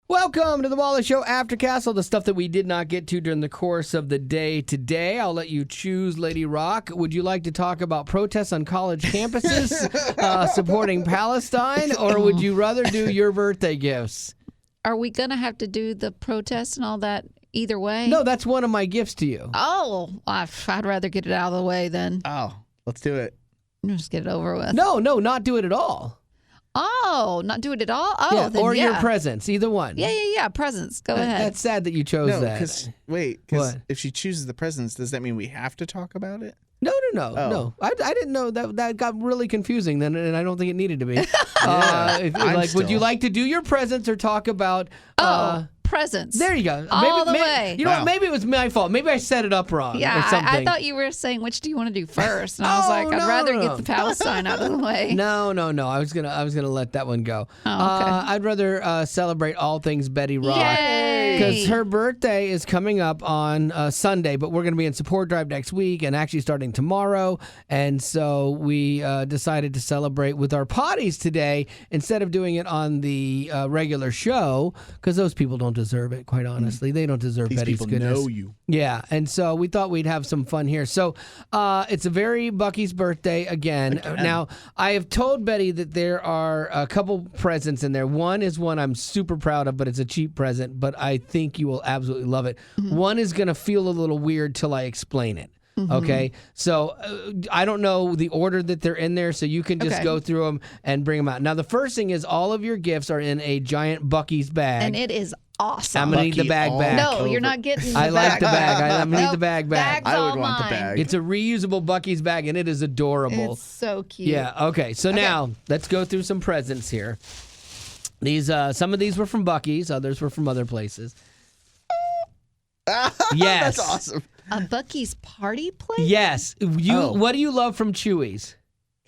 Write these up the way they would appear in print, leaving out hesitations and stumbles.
Welcome to the Wally Show Aftercast, all the stuff that we did not get to during the course of the day today. I'll let you choose, Lady Rock. Would you like to talk about protests on college campuses supporting Palestine, or would you rather do your birthday gifts? Are we going to have to do the protest and all that either way? No, that's one of my gifts to you. Oh, I'd rather get it out of the way then. Oh, let's do it. Just get it over with. No, not do it at all. Oh, not do it at all? Oh, yeah, then or yeah. your presents, either one. Yeah. Presents. Go ahead. That's sad that you chose No, that. because if she chooses the presents, does that mean we have to talk about it? No. Oh. I didn't know that got really confusing then, and I don't think it needed to be. Would you like to do your presents or talk about? Presents. There you go. All the way. You know what? Maybe it was my fault. Maybe I set it up wrong. Yeah, or something. I thought you were saying which do you want to do first, and I was like, I'd rather get the Palestine out of the way. No. I was gonna let that one go. Oh, okay. I'd rather celebrate all things Betty Rock Yay! because her birthday is coming up on Sunday, but we're gonna be in support drive next week and actually starting tomorrow, and so we decided to celebrate with our potties today instead of doing it on the regular show because those people don't deserve it, quite honestly. They don't deserve These Betty's people goodness. know you. Yeah, and so we thought we'd have some fun here. So it's a very Bucky's birthday again. Now, I have told Betty that there are a couple presents in there. One is one I'm super proud of, but it's a cheap present, but I think you will absolutely love it. Mm-hmm. One is going to feel a little weird till I explain it. Mm-hmm. Okay, so I don't know the order that they're in there, so you can just go through them and bring them out. Now, the first thing is all of your gifts are in a giant Bucky's bag. And it is awesome. I'm going to need the bag back. No, you're not getting the bag. I like the bag. I'm going to need the bag back. Bag's I would all want the mine. bag. It's a reusable Bucky's bag, and it is adorable. It's so cute. Yeah, okay. So now, let's go through some presents here. These, some of these were from Bucky's, others were from other places. Yes. That's awesome. A Bucky's party plate? Yes. What do you love from Chewy's?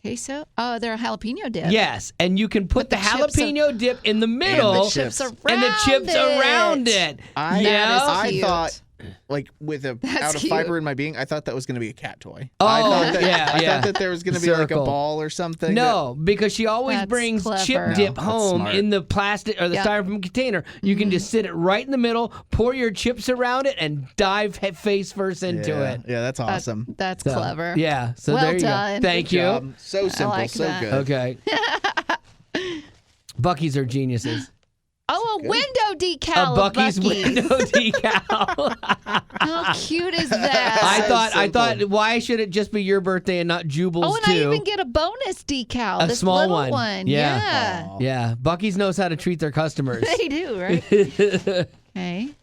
Queso? Oh, they're a jalapeno dip. Yes, and you can put the chips jalapeno dip in the middle. And The chips around and the chips it. around it. I cute. thought, like, with a out of cute. fiber in my being, I thought that was going to be a cat toy. Oh, I thought that, yeah. I thought that there was going to be like a Circle. ball or something. No, because she always That's brings clever. chip No, dip that's home smart. in the plastic or the styrofoam container. You can just sit it right in the middle, pour your chips around it, and dive face first into it. Yeah, that's awesome. That's So, clever. Yeah. So Well there you done. go. Thank Good you. job. So simple, like so that. good. Okay. Bucky's are geniuses. Oh, a window decal. A of Bucky's Buc-ee's. window decal. How cute is that? I thought, why should it just be your birthday and not Jubal's Oh, and too? I even get a bonus decal. A this small little one. Yeah. Aw. Yeah, Bucky's knows how to treat their customers. They do, right? Okay.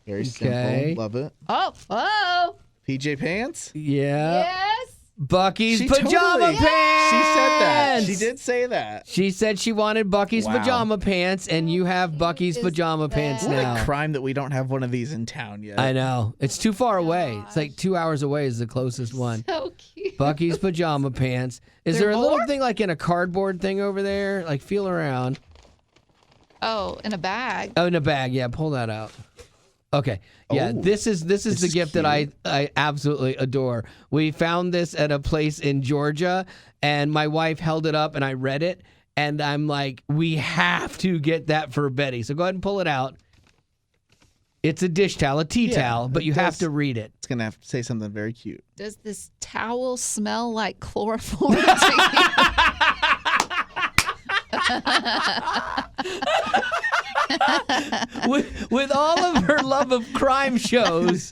Very Okay. simple. Love it. Oh. PJ pants? Yeah. Yes. Bucky's She pajama totally- pants. She said that. She did say that. She said she wanted Bucky's Wow. pajama pants, and you have Bucky's is pajama pants that? What now. a crime that we don't have one of these in town yet. I know. It's too far away. It's like 2 hours away is the closest one. So cute. Bucky's pajama pants. Is there There a little more? thing like in a cardboard thing over there? Like feel around. Oh, in a bag. Oh, in a bag. Yeah, pull that out. Okay. Yeah, Oh, this is the is gift that I absolutely adore. We found this at a place in Georgia, and my wife held it up, and I read it, and I'm like, we have to get that for Betty. So go ahead and pull it out. It's a dish towel, a tea towel, but it you have does. to read it. It's going to have to say something very cute. Does this towel smell like chloroform to you? With all of her love of crime shows,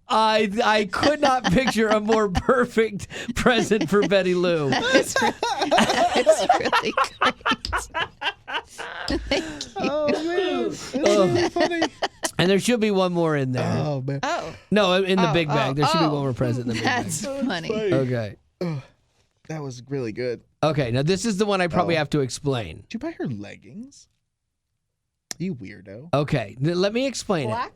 I could not picture a more perfect present for Betty Lou. It's really great. Thank you. Oh, man. That's really funny. And there should be one more in there. Oh, man. Oh, No, in the big bag. There should be oh. one more present in the big bag. that's funny. Okay. That was really good. Okay, now this is the one I probably have to explain. Did you buy her leggings? You weirdo. Okay, let me explain it. Black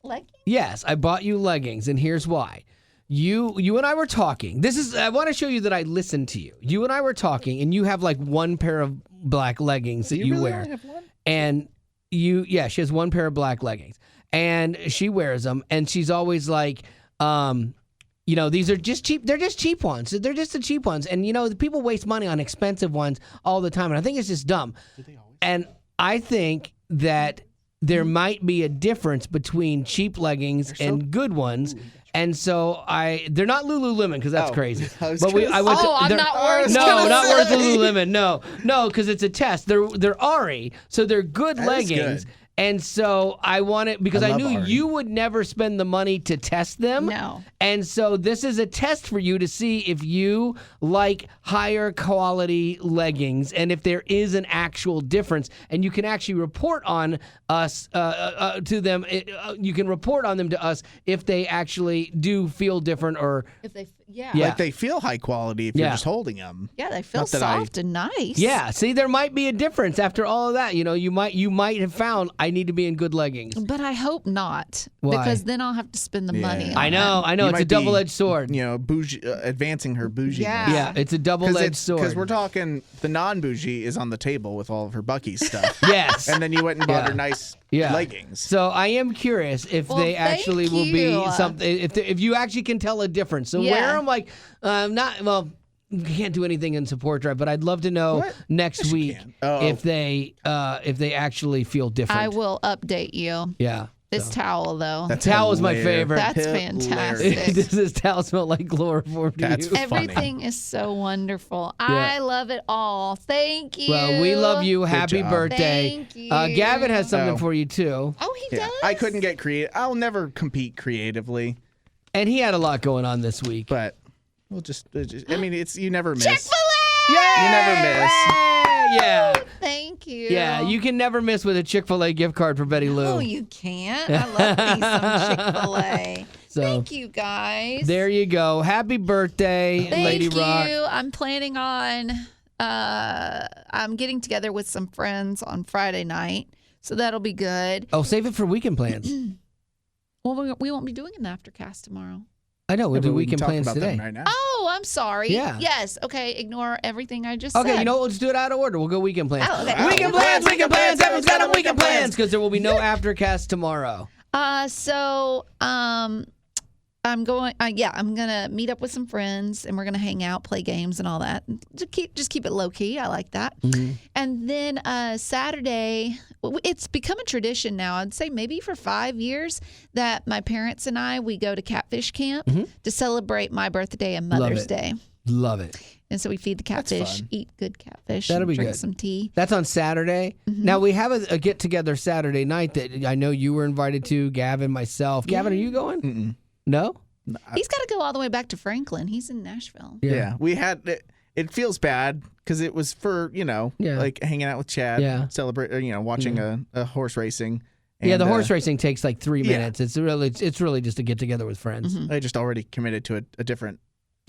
leggings? Yes, I bought you leggings, and here's why. You and I were talking. I want to show you that I listened to you. You and I were talking, and you have like one pair of black leggings that you really wear. only have one? And she has one pair of black leggings, and she wears them, and she's always like, these are just cheap. They're just cheap ones. They're just the cheap ones. And, the people waste money on expensive ones all the time. And I think it's just dumb. Do they always? And I think that there might be a difference between cheap leggings and good ones. And so they're not Lululemon because that's crazy. I'm not worth. No, not worth Lululemon. No, because it's a test. They're Ari, so they're good leggings. Good. And so I want it because I knew Ari. you would never spend the money to test them. No. And so this is a test for you to see if you like higher quality leggings and if there is an actual difference. And you can actually report on us to them. You can report on them to us if they actually do feel different or If they, Like they feel high quality if you're just holding them. Yeah, they feel soft and nice. Yeah, see, there might be a difference after all of that. You know, you might have found I need to be in good leggings. But I hope not. Why? Because then I'll have to spend the money on I know. You It's a might be, double-edged sword. You know, bougie, advancing her bougie. Yeah, it's a double-edged sword. Because we're talking, the non-bougie is on the table with all of her Bucky's stuff. Yes. And then you went and bought her nice leggings. So I am curious if they actually will be something. If you actually can tell a difference. So where I'm like, you can't do anything in support drive, but I'd love to know next week if they actually feel different. I will update you. Yeah. This towel, though. That towel is my favorite. That's fantastic. Does this towel smell like chloroform to That's you? Everything is so wonderful. I love it all. Thank you. Well, we love you. Happy job. birthday. Thank you. Gavin has something for you, too. Oh, he does? I couldn't get creative. I'll never compete creatively. And he had a lot going on this week. But we'll just I mean, you never miss. Chick-fil-A! Yeah! You never miss. Yeah. Thank you. Yeah, you can never miss with a Chick-fil-A gift card for Betty Lou. Oh, you can't. I love me some Chick-fil-A. So, Thank you, guys. There you go. Happy birthday, Lady Rock. Thank you. I'm planning on I'm getting together with some friends on Friday night, so that'll be good. Oh, save it for weekend plans. Well, we won't be doing an Aftercast tomorrow. I know. We'll do we can weekend talk plans about today. them right now. Oh, I'm sorry. Yeah. Yes. Okay. Ignore everything I just said. Okay, you know what? Let's do it out of order. We'll go weekend plans. Oh, okay. Weekend plans, weekend plans. Everyone's got them weekend plans because there will be no Aftercast tomorrow. I'm going. I'm gonna meet up with some friends, and we're gonna hang out, play games, and all that. Just keep it low key. I like that. Mm-hmm. And then Saturday, it's become a tradition now. I'd say maybe for 5 years that my parents and we go to catfish camp to celebrate my birthday and Mother's Day. Love it. And so we feed the catfish, eat good catfish, That'll and be drink good. some tea. That's on Saturday. Now, we have a get-together Saturday night that I know you were invited to, Gavin, myself. Gavin, are you going? Mm-mm. No? He's got to go all the way back to Franklin. He's in Nashville. Yeah. We had it feels bad because it was for, like hanging out with Chad, celebrate, watching a horse racing. And, the horse racing takes like 3 minutes. It's really just a get together with friends. I just already committed to a different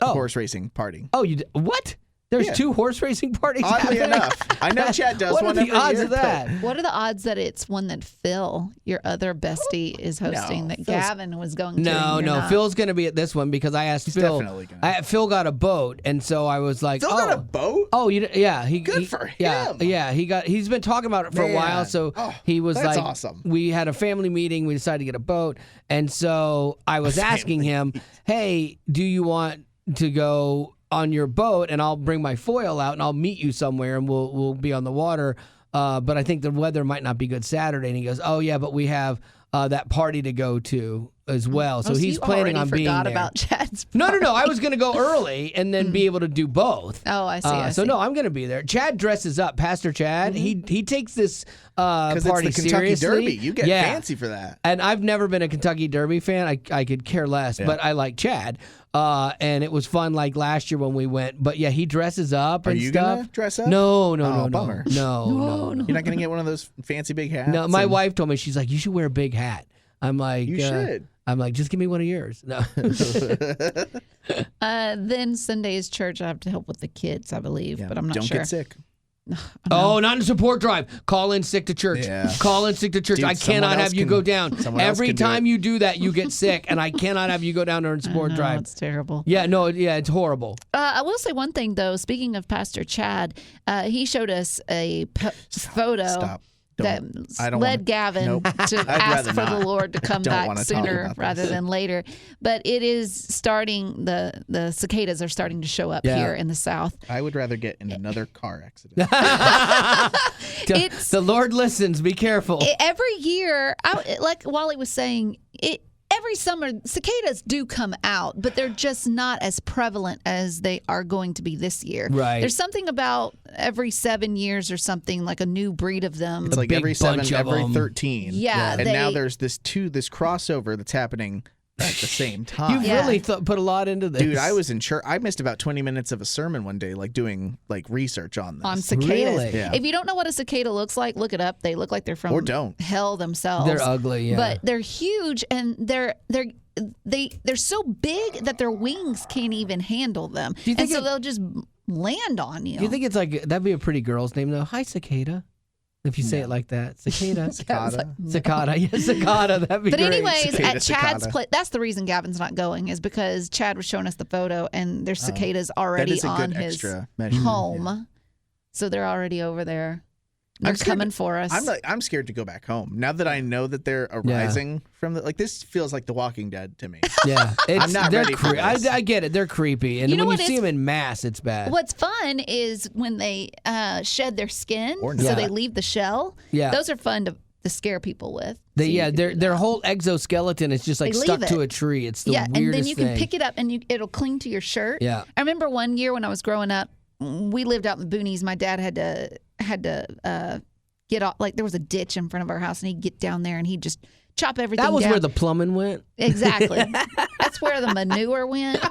horse racing party. Oh, what? There's 2 horse racing parties Oddly happening? enough. I know Chad does what one are the every odds year, of that? What are the odds that it's one that Phil, your other bestie, is hosting that Gavin was going to? No. Phil's going to be at this one because I asked Phil. Definitely gonna. Phil got a boat, and so I was like, Phil got a boat? Oh, yeah. Good for him. Yeah. He's been talking about it for a while, so he was that's like, awesome. We had a family meeting. We decided to get a boat, and so I was asking him, hey, do you want to go on your boat, and I'll bring my foil out, and I'll meet you somewhere, and we'll be on the water. But I think the weather might not be good Saturday. And he goes, oh yeah, but we have that party to go to as well. So he's planning on being there. Forgot about Chad's No. I was going to go early and then be able to do both. Oh, I see. So no, I'm going to be there. Chad dresses up. Pastor Chad. He takes this party it's the Kentucky seriously. Derby. You get fancy for that. And I've never been a Kentucky Derby fan. I could care less, but I like Chad. And it was fun like last year when we went. But yeah, he dresses up and stuff. Are you going to dress up? No. Bummer. No. You're not going to get one of those fancy big hats? No, my wife told me, she's like, you should wear a big hat. I'm like, you should. I'm like, just give me one of yours. No. Then Sunday is church. I have to help with the kids, I believe, but I'm not Don't sure. get sick. Oh, not in support drive. Call in sick to church. Yeah. Call in sick to church. Dude, I cannot have you go down. Every time you do that, you get sick, and I cannot have you go down there in support drive. It's terrible. Yeah, no, it's horrible. I will say one thing, though. Speaking of Pastor Chad, he showed us a photo. Stop. led Gavin to ask for the Lord to come back sooner rather than later. But it is starting, the cicadas are starting to show up here in the South. I would rather get in another car accident. The Lord listens. Be careful. Every year, like Wally was saying, every summer, cicadas do come out, but they're just not as prevalent as they are going to be this year. Right. There's something about every 7 years or something, like a new breed of them. It's like every 7, every 13. Yeah. And now there's this crossover that's happening at the same time. You really put a lot into this. Dude, I was in church. I missed about 20 minutes of a sermon one day, like doing research on this. On cicadas. Really? Yeah. If you don't know what a cicada looks like, look it up. They look like they're from hell themselves. They're ugly, yeah. But they're huge, and they're so big that their wings can't even handle them. And so they'll just land on you. Do you think it's like, that'd be a pretty girl's name though? Hi, cicada. If you say it like that, cicada. Cicada. Cicada. Yeah, cicada. That'd be But great. anyways, Cicada, at Chad's place, that's the reason Gavin's not going, is because Chad was showing us the photo, and there's cicadas already on his home. Yeah. So they're already over there. They're coming for us. I'm scared to go back home now that I know that they're arising from this feels like The Walking Dead to me. Yeah, I'm not ready for this. I get it. They're creepy, and when you see them in mass, it's bad. What's fun is when they shed their skin, so they leave the shell. Yeah, those are fun to scare people with. Their whole exoskeleton is just like stuck to a tree. It's the weirdest thing. And then you can pick it up and it'll cling to your shirt. Yeah, I remember one year when I was growing up, we lived out in the boonies. My dad had to get off, like there was a ditch in front of our house, and he'd get down there and he'd just chop everything down. That was where the plumbing went? Exactly. That's where the manure went.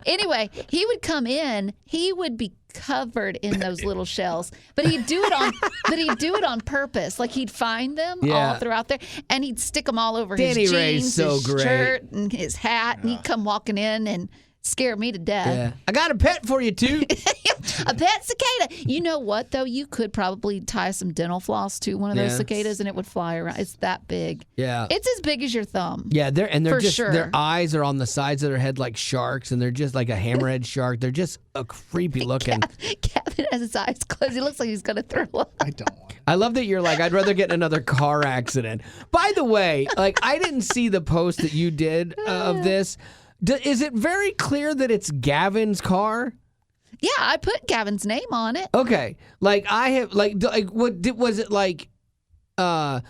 Anyway, he would come in, he would be covered in those little shells, but he'd do it on purpose. Like he'd find them all throughout there, and he'd stick them all over his jeans, his shirt, and his hat, and he'd come walking in and scare me to death. Yeah. I got a pet for you, too. A pet cicada. You know what, though? You could probably tie some dental floss to one of those cicadas, and it would fly around. It's that big. Yeah. It's as big as your thumb. Yeah, they're just sure. Their eyes are on the sides of their head like sharks, and they're just like a hammerhead shark. They're just a creepy looking. Kevin has his eyes closed. He looks like he's going to throw up. I don't want. I love that you're like, I'd rather get in another car accident. By the way, like I didn't see the post that you did of this. Is it very clear that it's Gavin's car? Yeah, I put Gavin's name on it. Okay, like I have, like what was it like? Got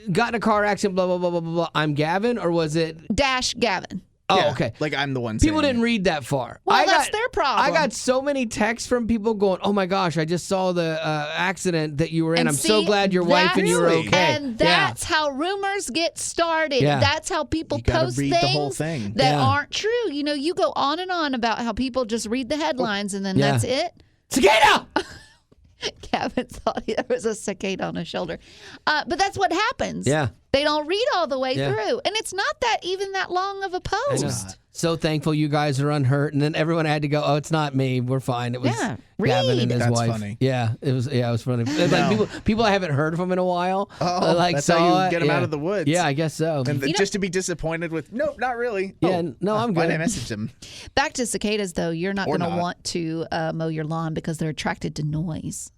in a car accident, blah blah blah blah blah. I'm Gavin, or was it Gavin? Oh, yeah, okay. Like I'm the one. People didn't read that far. Well, that's their problem. I got so many texts from people going, "Oh my gosh, I just saw the accident that you were in. And I'm so glad your wife and you were okay." And that's how rumors get started. Yeah. That's how people post read things the whole thing. that aren't true. You know, you go on and on about how people just read the headlines and then that's it. Cicada! Gavin thought there was a cicada on his shoulder. But that's what happens. Yeah. They don't read all the way through. And it's not even that long of a post. So thankful you guys are unhurt. And then everyone had to go, oh, it's not me. We're fine. It was Gavin and his That's wife. funny. Yeah, it was funny. Like people I haven't heard from in a while. Oh, that's how you get them out of the woods. Yeah, I guess so. And just to be disappointed with, nope, not really. Yeah, no, I'm good. Why'd I message them? Back to cicadas, though, you're not going to want to mow your lawn because they're attracted to noise.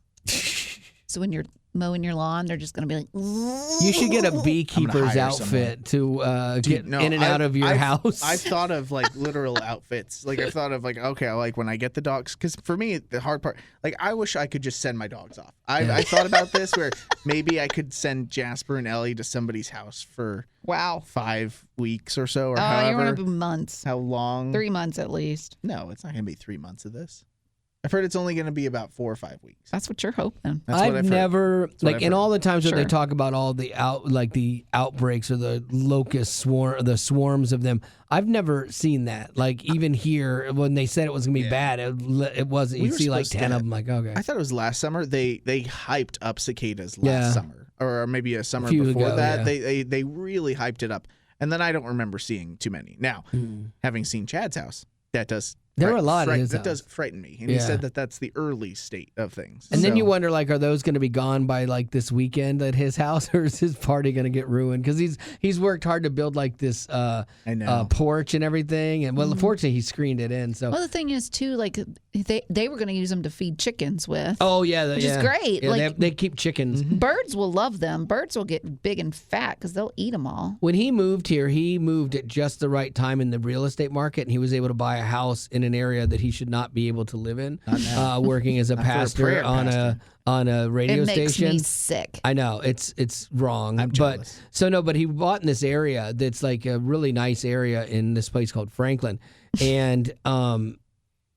So when you're mowing your lawn, they're just going to be like, you should get a beekeeper's outfit to get in and out of your house. I've thought of like literal outfits. Like I've thought of like, okay, like when I get the dogs, because for me, the hard part, like I wish I could just send my dogs off. I thought about this where maybe I could send Jasper and Ellie to somebody's house for 5 weeks or so, or however. You want to be months. How long? 3 months at least. No, it's not going to be 3 months of this. I've heard it's only going to be about 4 or 5 weeks. That's what you're hoping. I've never, like in all the times where they talk about all the outbreaks or the locust the swarms of them, I've never seen that. Like even here, when they said it was going to be bad, it wasn't. You'd see like 10 of them. Like, okay. I thought it was last summer. They hyped up cicadas last summer, or maybe a summer before that. They really hyped it up, and then I don't remember seeing too many. Now, having seen Chad's house, that does There were a lot of his that house. does frighten me. And he said that that's the early state of things. And then you wonder, like, are those going to be gone by like this weekend at his house, or is his party going to get ruined? Because he's worked hard to build like this porch and everything, and well, fortunately he screened it in. So well, the thing is too, like they were going to use them to feed chickens with. Oh yeah, which is great. Yeah, like they keep chickens. Birds will love them. Birds will get big and fat because they'll eat them all. When he moved here, he moved at just the right time in the real estate market, and he was able to buy a house in an area that he should not be able to live in. Working as a pastor on a radio station. It makes me sick. I know it's wrong. I'm jealous. But he bought in this area that's like a really nice area in this place called Franklin, and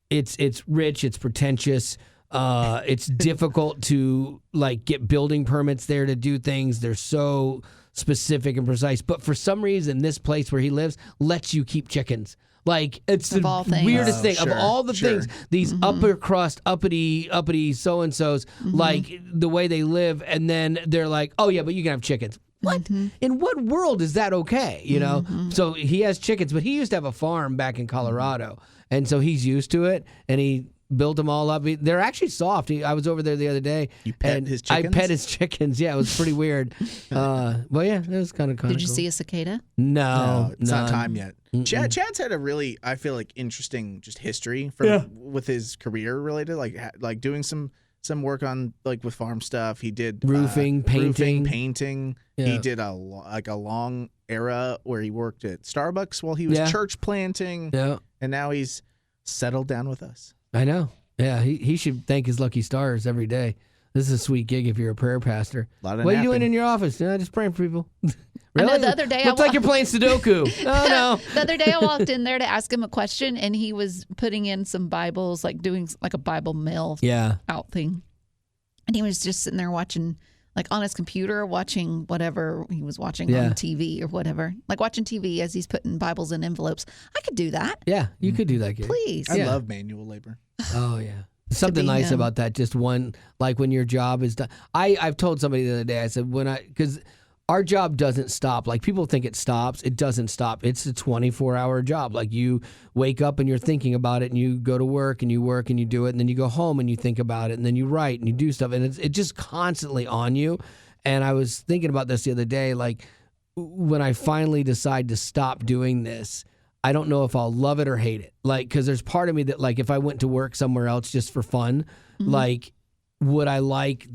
it's rich, it's pretentious. It's difficult to like get building permits there to do things. They're so specific and precise. But for some reason, this place where he lives lets you keep chickens. Like, it's the weirdest thing. Sure, of all the things, these upper crust, uppity so-and-sos, like the way they live, and then they're like, oh yeah, but you can have chickens. What? In what world is that okay? You know? So he has chickens, but he used to have a farm back in Colorado. And so he's used to it, and he built them all up. They're actually soft. I was over there the other day. You pet his chickens? I pet his chickens. Yeah, it was pretty weird. Well, yeah, it was kind of cool. Did you see a cicada? No, it's not time yet. Chad's had a really, I feel like, interesting just history from with his career related, like doing some work on like with farm stuff. He did roofing, painting. Yeah. He did a long era where he worked at Starbucks while he was church planting. Yeah, and now he's settled down with us. I know. Yeah, he should thank his lucky stars every day. This is a sweet gig if you're a prayer pastor. What are you doing in your office? Just praying for people. Really? I know the other day looks like you're playing Sudoku. Oh no. The other day I walked in there to ask him a question, and he was putting in some Bibles, like doing like a Bible mail out thing. And he was just sitting there watching, like on his computer, watching whatever he was watching on TV or whatever. Like watching TV as he's putting Bibles in envelopes. I could do that. Yeah, you could do that, kid. Please. I love manual labor. Oh yeah. Something nice him. about that. Just one, like when your job is done. I've told somebody the other day, I said, because our job doesn't stop. Like people think it stops. It doesn't stop. It's a 24-hour job. Like you wake up and you're thinking about it, and you go to work and you do it, and then you go home and you think about it, and then you write and you do stuff, and it's just constantly on you. And I was thinking about this the other day, like when I finally decide to stop doing this, I don't know if I'll love it or hate it. Like, because there's part of me that, like, if I went to work somewhere else just for fun, like, would I like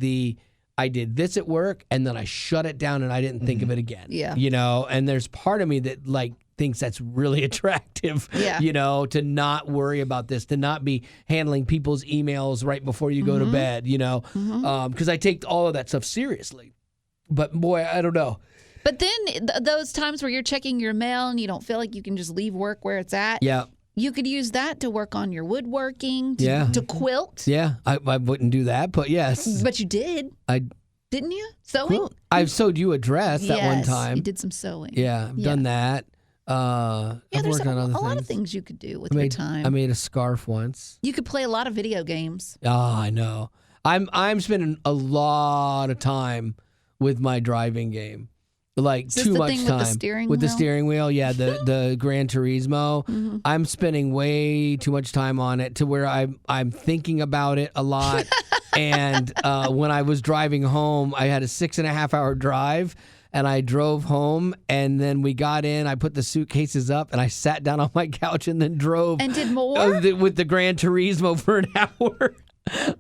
I did this at work and then I shut it down and I didn't think of it again. Yeah. You know, and there's part of me that, like, thinks that's really attractive, you know, to not worry about this, to not be handling people's emails right before you go to bed, you know, because I take all of that stuff seriously. But, boy, I don't know. But then those times where you're checking your mail and you don't feel like you can just leave work where it's at. Yeah. You could use that to work on your woodworking, to quilt. Yeah. I wouldn't do that, but yes. But you did. Didn't you? Sewing? Well, I've sewed you a dress that one time. You did some sewing. Yeah, I've done that. I've there's worked on other a things. lot of things you could do with your time. I made a scarf once. You could play a lot of video games. Oh, I know. I'm spending a lot of time with my driving game. Like too much time with the steering wheel. Yeah, the Gran Turismo. I'm spending way too much time on it to where I'm thinking about it a lot. And when I was driving home, I had a 6.5 hour drive, and I drove home, and then we got in. I put the suitcases up, and I sat down on my couch and then drove and did more with the Gran Turismo for an hour.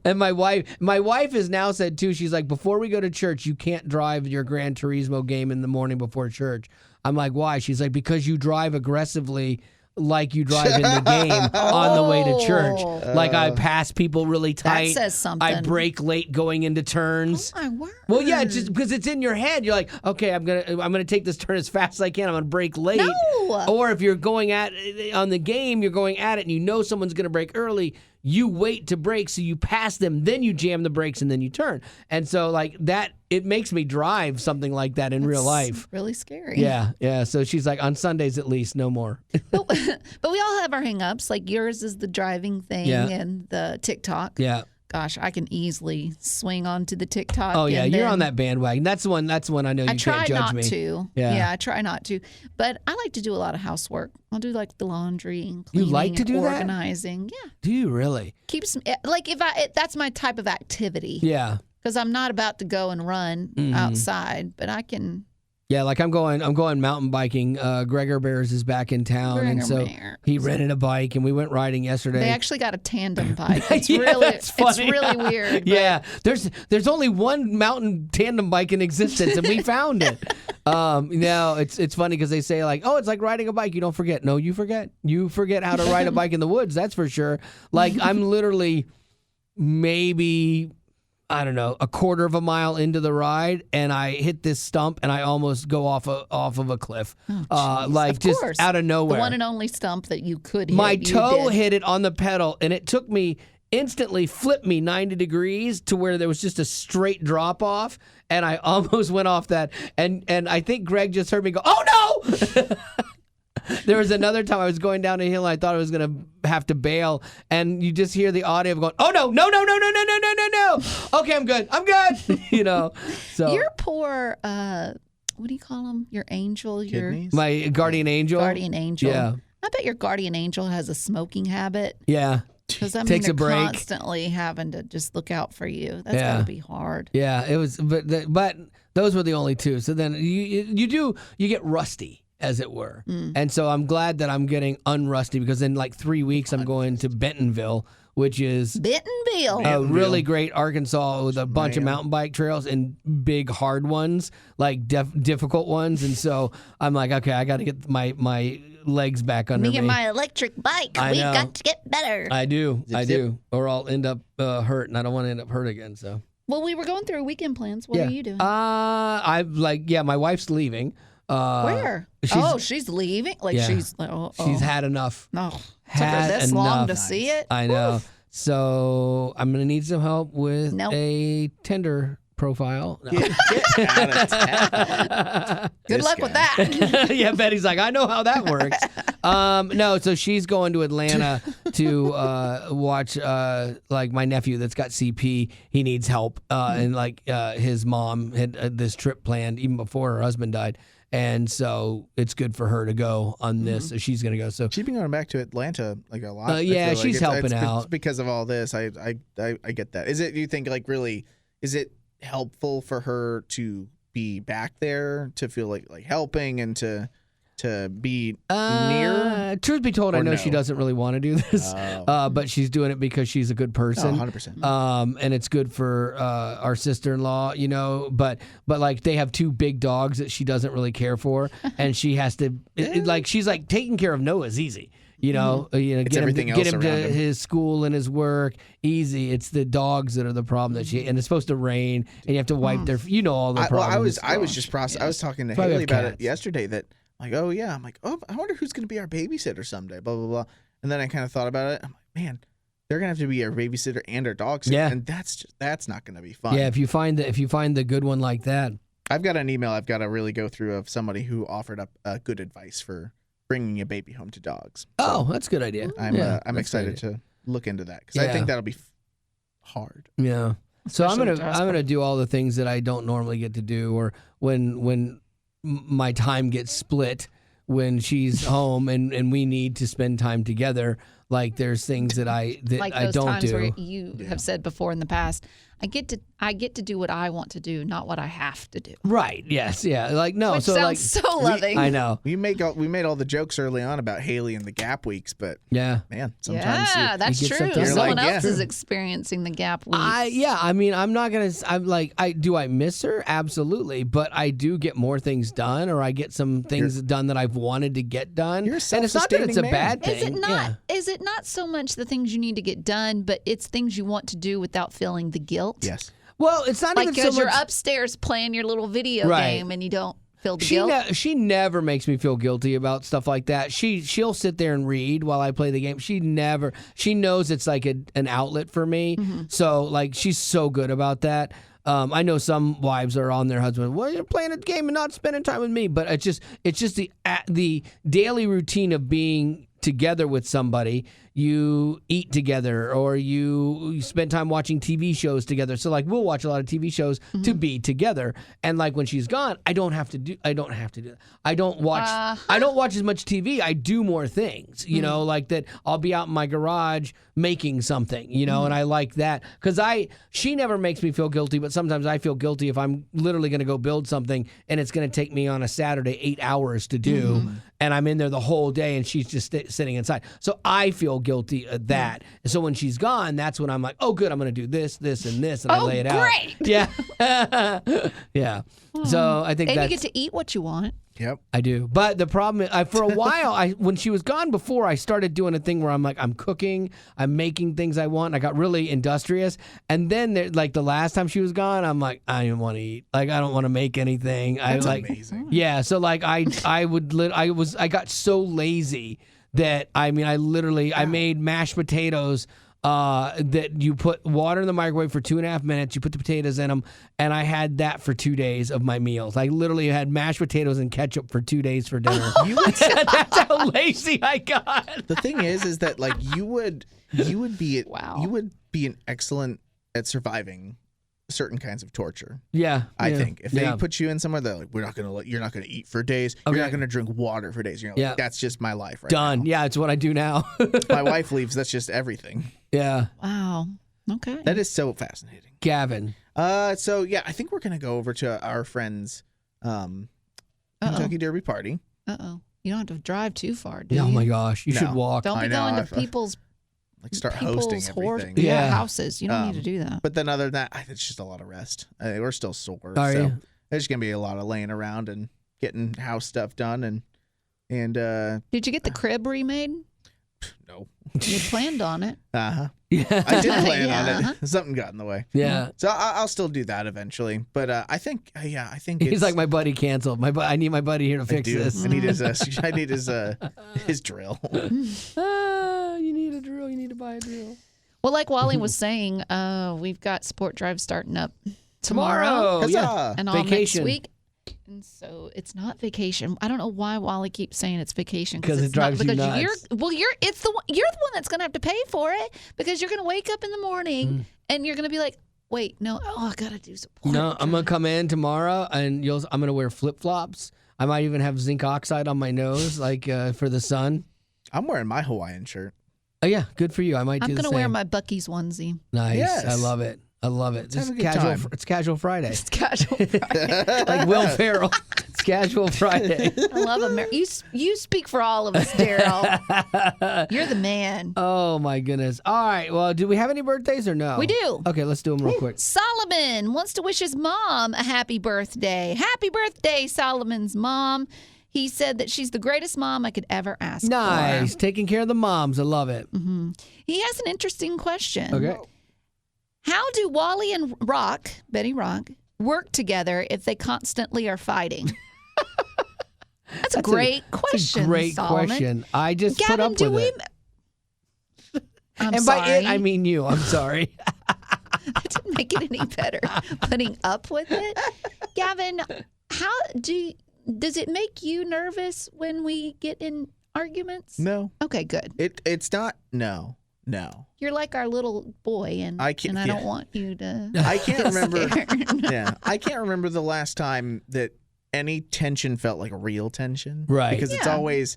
And my wife has now said too, she's like, before we go to church, you can't drive your Gran Turismo game in the morning before church. I'm like, why? She's like, because you drive aggressively like you drive in the game on the way to church. Like I pass people really tight. That says something. I brake late going into turns. Oh my word. Well, yeah, it's just because it's in your head. You're like, okay, I'm gonna take this turn as fast as I can. I'm gonna brake late. No. Or if you're going on the game, you're going at it, and you know someone's gonna brake early. You wait to brake, so you pass them, then you jam the brakes, and then you turn. And so, like that, it makes me drive something like that in real life. Really scary. Yeah. So she's like, on Sundays at least, no more. but we all have our hang-ups. Like yours is the driving thing and the TikTok. Yeah. gosh, I can easily swing onto the TikTok. Oh yeah, and you're then on that bandwagon. That's the one. I know you I can't try judge not me. to. Yeah. I try not to. But I like to do a lot of housework. I'll do like the laundry and You cleaning like to and do that? organizing. Yeah. Do you really? Keeps like that's my type of activity. Yeah. Because I'm not about to go and run outside, but I can. Yeah, like I'm going mountain biking. Gregor Bears is back in town, and Gregor so Bears. he rented a bike, and we went riding yesterday. They actually got a tandem bike. It's Yeah, really that's funny. it's really weird. But Yeah, there's only one mountain tandem bike in existence, and we found it. It's funny because they say like, oh, it's like riding a bike. You don't forget. No, you forget. You forget how to ride a bike in the woods. That's for sure. Like I'm literally maybe, I don't know, a quarter of a mile into the ride, and I hit this stump, and I almost go off of a cliff, like Of just course. out of nowhere. The one and only stump that you could hit. My you toe did. hit it on the pedal, and it took me instantly flipped me 90 degrees to where there was just a straight drop off, and I almost went off that. And I think Greg just heard me go, "Oh no!" There was another time I was going down a hill. And I thought I was going to have to bail, and you just hear the audio of going, "Oh no, no, no, no, no, no, no, no, no, no!" Okay, I'm good. So Your poor, what do you call them? Your angel, Kidneys? my guardian angel. guardian angel. Yeah. I bet your guardian angel has a smoking habit. Yeah. Because I mean, Takes they're a break. constantly having to just look out for you. That's Yeah. gotta be hard. Yeah, it was, but those were the only two. So then you get rusty, as it were, and so I'm glad that I'm getting unrusty because in like 3 weeks I'm going to Bentonville, which is Bentonville. a really great Arkansas with a bunch of mountain bike trails and big hard ones, like difficult ones, and so I'm like, okay, I got to get my legs back under me. Me and my electric bike. I We've know. got to get better. I do, Zip, zip. or I'll end up hurt, and I don't want to end up hurt again. So Well, we were going through weekend plans. What are you doing? my wife's leaving. Where? She's leaving. Like Yeah. she's had enough. no. Took Had her this long enough. to see it. I know. So I'm gonna need some help with Nope. a Tinder profile. No. Get out of town. Good This luck guy. with that. Yeah, Betty's like, I know how that works. No, so she's going to Atlanta to watch like my nephew that's got CP. He needs help, and like his mom had this trip planned even before her husband died, and so it's good for her to go on this. So she's gonna go. So She's been going back to Atlanta like a lot. I yeah, feel like she's helping out. It's because of all this. I get that. Is it? You think like really? Is it helpful for her to be back there to feel like helping and to be near? Truth be told, I Or know no? she doesn't really want to do this, but she's doing it because she's a good person. 100%. And it's good for our sister-in-law, but like they have two big dogs that she doesn't really care for, and she has to she's like taking care of Noah's easy. Get everything him, else to around him. his school and his work easy. It's the dogs that are the problem and it's supposed to rain and you have to wipe their all the problems. I was just processing. I was talking to Probably Haley have about it cats. yesterday. That like, oh yeah, I'm like, oh, I wonder who's going to be our babysitter someday. Blah blah blah. And then I kind of thought about it. I'm like, man, they're gonna have to be our babysitter and our dog sitter, Yeah. and that's not gonna be fun. Yeah, if you find the good one like that. I've got an email I've got to really go through of somebody who offered up good advice for bringing a baby home to dogs. Oh, that's a good idea. I'm Yeah, I'm that's a good excited idea. to look into that because I Yeah. think that'll be hard. Yeah. So I'm Especially gonna with I'm gonna do all the things that I don't normally get to do, or when my time gets split when she's home and we need to spend time together. Like there's things that I Like those don't times do. where you have said before in the past, I get to do what I want to do, not what I have to do. Right. Yes. Yeah. Like no. Which so sounds like so loving. I know. We made all the jokes early on about Haley and the Gap Weeks, but Yeah. man, sometimes Yeah, that's get true. sometimes- You're Someone like, else yeah. is experiencing the gap weeks. I mean, I'm not gonna. I'm like, I miss her absolutely, but I do get more things done, or I get some things done that I've wanted to get done. You're a and it's not that it's a self-sustaining man. bad thing. Is it not? Yeah. Is it not so much the things you need to get done, but it's things you want to do without feeling the guilt? yes. Well, it's not Like even so because you're much. upstairs playing your little video Right. game and you don't feel the guilt. She never makes me feel guilty about stuff like that. She'll sit there and read while I play the game. She knows it's like an outlet for me. Mm-hmm. So like she's so good about that. I know some wives are on their husband. Well, you're playing a game and not spending time with me. But it's just the daily routine of being together with somebody, you eat together or you spend time watching TV shows together. So like we'll watch a lot of TV shows to be together. And like when she's gone, I don't have to do that. I don't watch as much TV. I do more things, you know, like that I'll be out in my garage making something, you know, and I like that because she never makes me feel guilty, but sometimes I feel guilty if I'm literally going to go build something and it's going to take me on a Saturday 8 hours to do, and I'm in there the whole day and she's just sitting inside. So I feel guilty at that. So when she's gone, that's when I'm like, oh, good, I'm going to do this, this, and this, and I lay it out. Great. Yeah. Yeah. So I think And that's... you get to eat what you want. Yep. I do. But the problem is, for a while, when she was gone before, I started doing a thing where I'm like, I'm cooking, I'm making things I want. I got really industrious. And then, like, the last time she was gone, I'm like, I didn't want to eat. Like, I don't want to make anything. That's amazing. Yeah. So, like, I got so lazy that, I mean, I made mashed potatoes that you put water in the microwave for 2.5 minutes, you put the potatoes in them, and I had that for 2 days of my meals. I literally had mashed potatoes and ketchup for 2 days for dinner. That's how lazy I got. The thing is that like you would be an excellent at surviving certain kinds of torture. Yeah. I think if they put you in somewhere, they're like, you're not gonna eat for days. Okay. You're not gonna drink water for days. You're like, that's just my life right Done. now. Yeah, it's what I do now. My wife leaves. That's just everything. Yeah. Wow. Okay. That is so fascinating. Gavin. So yeah, I think we're gonna go over to our friend's Kentucky Derby party. Uh-oh. You don't have to drive too far, do you? Oh my gosh. You should walk. Don't be going to people's start hosting everything. houses. You don't need to do that. But then other than that, it's just a lot of rest. We're still sore. Are so you? There's going to be a lot of laying around and getting house stuff done. And Did you get the crib remade? No. You planned on it. Uh-huh. Yeah. I did plan on it. Something got in the way. Yeah. So I'll still do that eventually. But I think He's like, my buddy canceled. I need my buddy here to fix this. I need his drill. You need a drill. You need to buy a drill. Well, like Wally was saying, we've got Sport Drive starting up tomorrow. Huzzah. And all Vacation. next week. And so it's not vacation. I don't know why Wally keeps saying it's vacation because it drives you nuts. You're the one that's going to have to pay for it because you're going to wake up in the morning and you're going to be like, wait, no, I got to do support. No, I'm going to come in tomorrow and I'm going to wear flip-flops. I might even have zinc oxide on my nose like for the sun. I'm wearing my Hawaiian shirt. Oh yeah, good for you. I might do the same. I'm going to wear my Buc-ee's onesie. Nice. Yes. I love it. I love it. Have a good time. It's casual Friday. It's casual Friday. Like Will Ferrell. It's casual Friday. I love America. You speak for all of us, Daryl. You're the man. Oh my goodness. All right. Well, do we have any birthdays or no? We do. Okay, let's do them real quick. Solomon wants to wish his mom a happy birthday. Happy birthday, Solomon's mom. He said that she's the greatest mom I could ever ask for. Nice. Taking care of the moms. I love it. Mm-hmm. He has an interesting question. Okay. How do Wally and Betty Rock, work together if they constantly are fighting? That's a great question, That's a great Solomon. question. I just Gavin, put up with it. I'm and sorry. by it, I mean you. I'm sorry. That didn't make it any better. Putting up with it. Gavin, does it make you nervous when we get in arguments? No. Okay, good. It's not. No. You're like our little boy, and I don't want you to. I can't remember. scared. Yeah, I can't remember the last time that any tension felt like real tension. Right. Because it's Yeah. always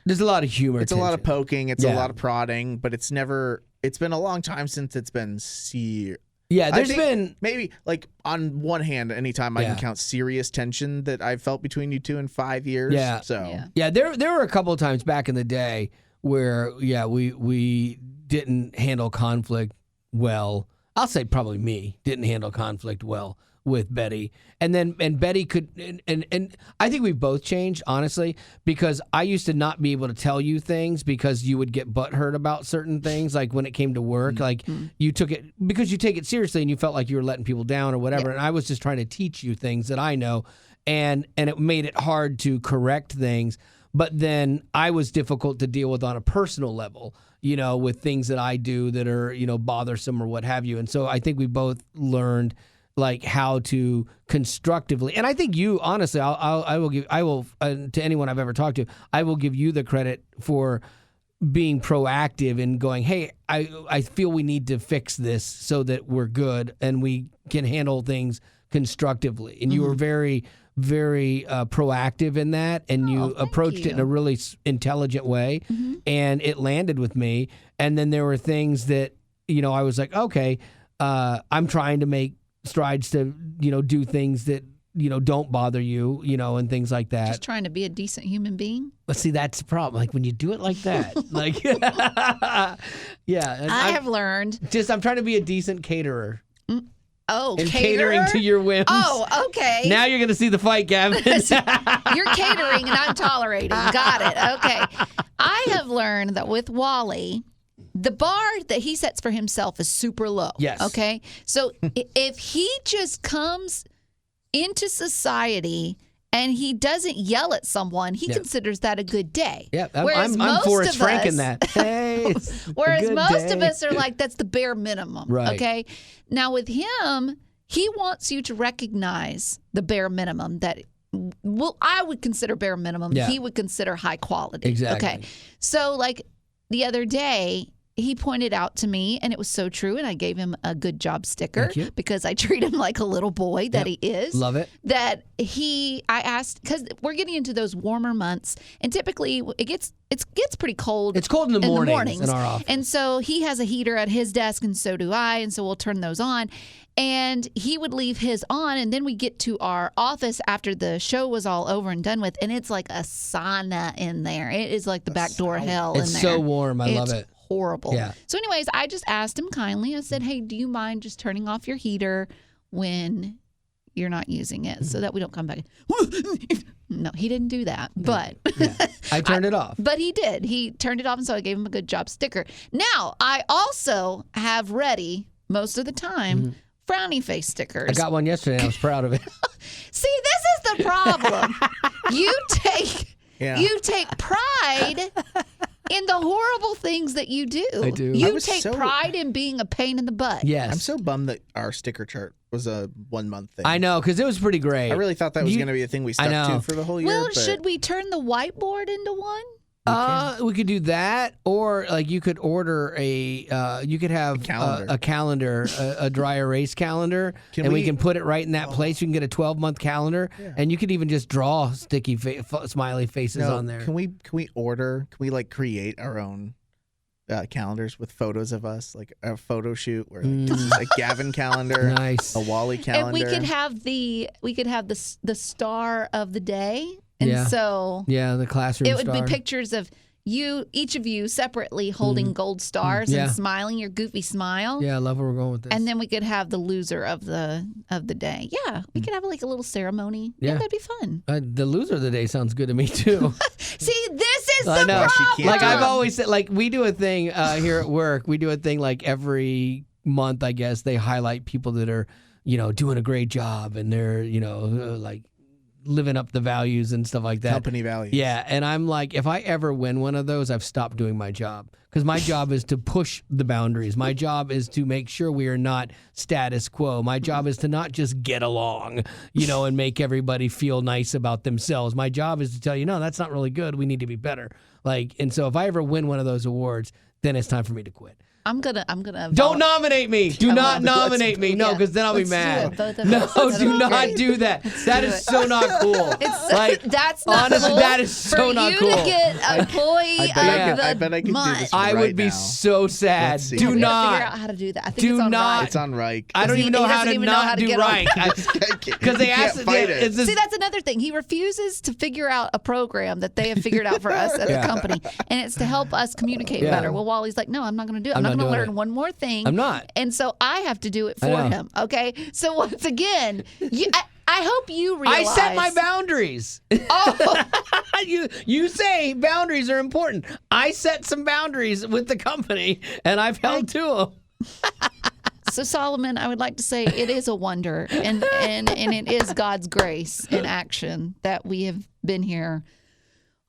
There's a lot of humor. it's a lot of poking. It's Yeah. a lot of prodding, but it's never. It's been a long time since it's been serious. Yeah, I there's think been. maybe like on one hand, anytime I can count serious tension that I've felt between you two in 5 years. Yeah. So Yeah, there were a couple of times back in the day where we didn't handle conflict well. I'll say probably me didn't handle conflict well with Betty, and Betty could, and I think we've both changed honestly, because I used to not be able to tell you things because you would get butthurt about certain things, like when it came to work, like you took it because you take it seriously and you felt like you were letting people down or whatever, and I was just trying to teach you things that I know, and it made it hard to correct things. But then I was difficult to deal with on a personal level, with things that I do that are, bothersome or what have you. And so I think we both learned like how to constructively. And I think you, honestly, I will to anyone I've ever talked to, I will give you the credit for being proactive and going, hey, I feel we need to fix this so that we're good and we can handle things constructively. And you were very, very proactive in that, and you approached it in a really intelligent way, and it landed with me. And then there were things that, I was like, okay, I'm trying to make strides to, do things that, don't bother you, and things like that. Just trying to be a decent human being. But see, that's the problem. Like when you do it like that, like, yeah. I have learned. I'm trying to be a decent caterer. Oh, and caterer? catering to your whims. Oh, okay. Now you're going to see the fight, Gavin. You're catering and I'm tolerating. Got it. Okay. I have learned that with Wally, the bar that he sets for himself is super low. Yes. Okay. So if he just comes into society and he doesn't yell at someone, he considers that a good day. Yeah, I'm Forrest Frank in that. Hey, whereas most of us are like, that's the bare minimum. Right. Okay. Now with him, he wants you to recognize the bare minimum that I would consider bare minimum. Yeah. He would consider high quality. Exactly. Okay. So like the other day, he pointed out to me, and it was so true, and I gave him a good job sticker because I treat him like a little boy that he is. Love it. That I asked, because we're getting into those warmer months, and typically it gets pretty cold. It's cold in the mornings in our office. And so he has a heater at his desk, and so do I, and so we'll turn those on. And he would leave his on, and then we get to our office after the show was all over and done with, and it's like a sauna in there. It is like the backdoor hell in there. It's so warm. I love it. Horrible. Yeah. So anyways, I just asked him kindly. I said, hey, do you mind just turning off your heater when you're not using it so that we don't come back? No, he didn't do that. But I turned it off. But he did. He turned it off, and so I gave him a good job sticker. Now, I also have ready most of the time frowny face stickers. I got one yesterday, and I was proud of it. See, this is the problem. You take pride in the horrible things that you do. I do. You take pride in being a pain in the butt. Yes. I'm so bummed that our sticker chart was a 1 month thing. I know, because it was pretty great. I really thought that was going to be a thing we stuck to for the whole year. Well, should we turn the whiteboard into one? We could do that, or like you could order you could have a calendar, a dry erase calendar, we can put it right in that place. You can get a 12-month calendar, and you could even just draw sticky smiley faces on there. Can we like create our own calendars with photos of us, like a photo shoot where like Gavin calendar, nice, a Wally calendar, and we could have the star of the day. And so the classroom it would star. be pictures of each of you separately holding gold stars and smiling your goofy smile. Yeah, I love where we're going with this. And then we could have the loser of the day. Yeah, we could have like a little ceremony. Yeah, that'd be fun. The loser of the day sounds good to me too. See, this is the problem. Like I've always said, like we do a thing here at work. We do a thing like every month, I guess. They highlight people that are, doing a great job, and they're, like living up the values and stuff like that. Company values. Yeah, and I'm like, if I ever win one of those, I've stopped doing my job. Because my job is to push the boundaries. My job is to make sure we are not status quo. My job is to not just get along, and make everybody feel nice about themselves. My job is to tell you, no, that's not really good. We need to be better. And so if I ever win one of those awards, then it's time for me to quit. I'm gonna. Don't nominate me. Do not nominate me. No, because then I'll be mad. No, do not do that. That is so not cool. That's not honestly, cool. that is so not cool. For you to get employee of I bet I could month. do this. I would be now. so sad. Do figure not. out how to do that. I think it's on Reich. It's on Reich. I don't even know how to not do Reich. Because they asked it. See, that's another thing. He refuses to figure out a program that they have figured out for us at the company, and it's to help us communicate better. Well, Wally's like, no, I'm not going to do it. I'm not going to learn one more thing. I'm not. And so I have to do it for him. Okay. So once again, I hope you realize. I set my boundaries. Oh. You say boundaries are important. I set some boundaries with the company, and I've held to them. So Solomon, I would like to say it is a wonder, and it is God's grace in action that we have been here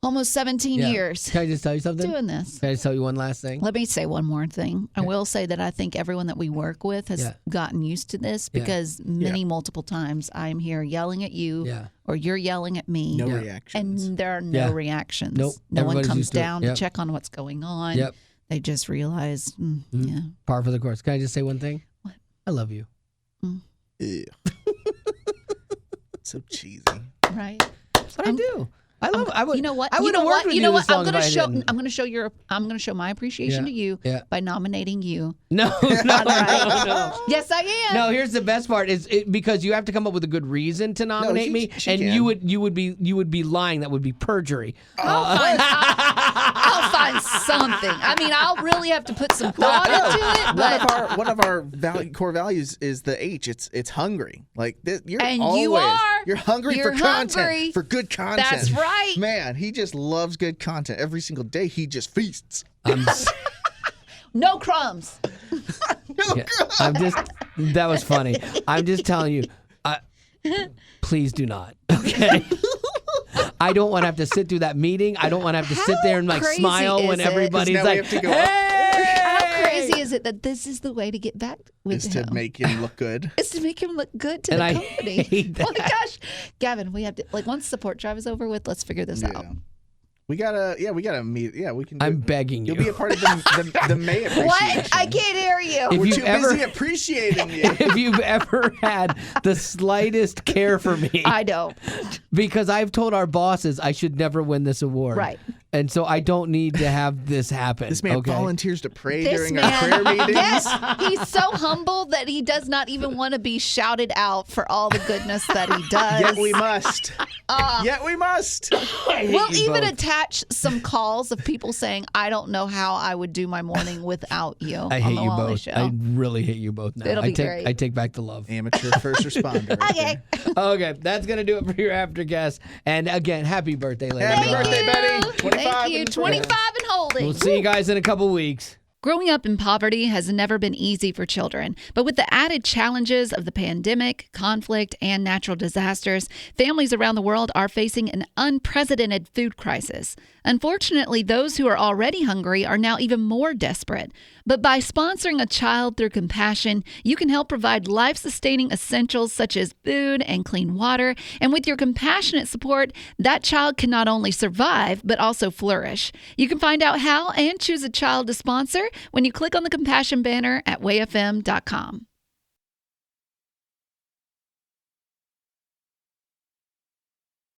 Almost 17 years Can I just tell you something? doing this. Can I just tell you one last thing? Let me say one more thing. I will say that I think everyone that we work with has gotten used to this because multiple times I'm here yelling at you or you're yelling at me. No reactions. And there are no reactions. Nope. No one Everybody's comes used to it. down to check on what's going on. Yep. They just realize, Par for the course. Can I just say one thing? What? I love you. Ew. So cheesy. Right. But I do. I love. I would. You know what? I would have worked with you this long if I didn't. I'm going to show my appreciation to you by nominating you. No. Yes, I am. No, here's the best part is because you have to come up with a good reason to nominate me, and you would be lying. That would be perjury. I'll find something. I mean, I'll really have to put some thought into it. But One of our core values is the H. It's hungry. Like this, you're hungry for content, for good content. That's right. Man, he just loves good content. Every single day, he just feasts. No crumbs. That was funny. I'm just telling you. Please do not. Okay. I don't want to have to sit through that meeting. I don't want to have to sit there and smile when everybody's like, "Hey!" How crazy is it that this is the way to get back with him? To make him look good. It's to make him look good to the company. Hate that. Oh my gosh, Gavin, we have to once the support drive is over with, let's figure this out. We gotta meet. Yeah, we can. I'm begging you. You'll be a part of the May appreciation. What? I can't hear you. We're too busy appreciating you. If you've ever had the slightest care for me, I don't. Because I've told our bosses I should never win this award. Right. And so I don't need to have this happen. This man volunteers to pray during our prayer meetings. Yes, he's so humble that he does not even want to be shouted out for all the goodness that he does. Yet we must. Yet we must. We'll even attach some calls of people saying, "I don't know how I would do my morning without you." I hate you both. Show. I really hate you both now. It'll be great. I take back the love. Amateur first responder. Okay. Okay, that's going to do it for your Aftercast. And again, happy birthday, ladies. Happy birthday, Betty. Thank you. 25 and holding. We'll see you guys in a couple weeks. Growing up in poverty has never been easy for children, but with the added challenges of the pandemic, conflict, and natural disasters, families around the world are facing an unprecedented food crisis. Unfortunately, those who are already hungry are now even more desperate. But by sponsoring a child through compassion, you can help provide life-sustaining essentials such as food and clean water. And with your compassionate support, that child can not only survive, but also flourish. You can find out how and choose a child to sponsor when you click on the compassion banner at wayfm.com.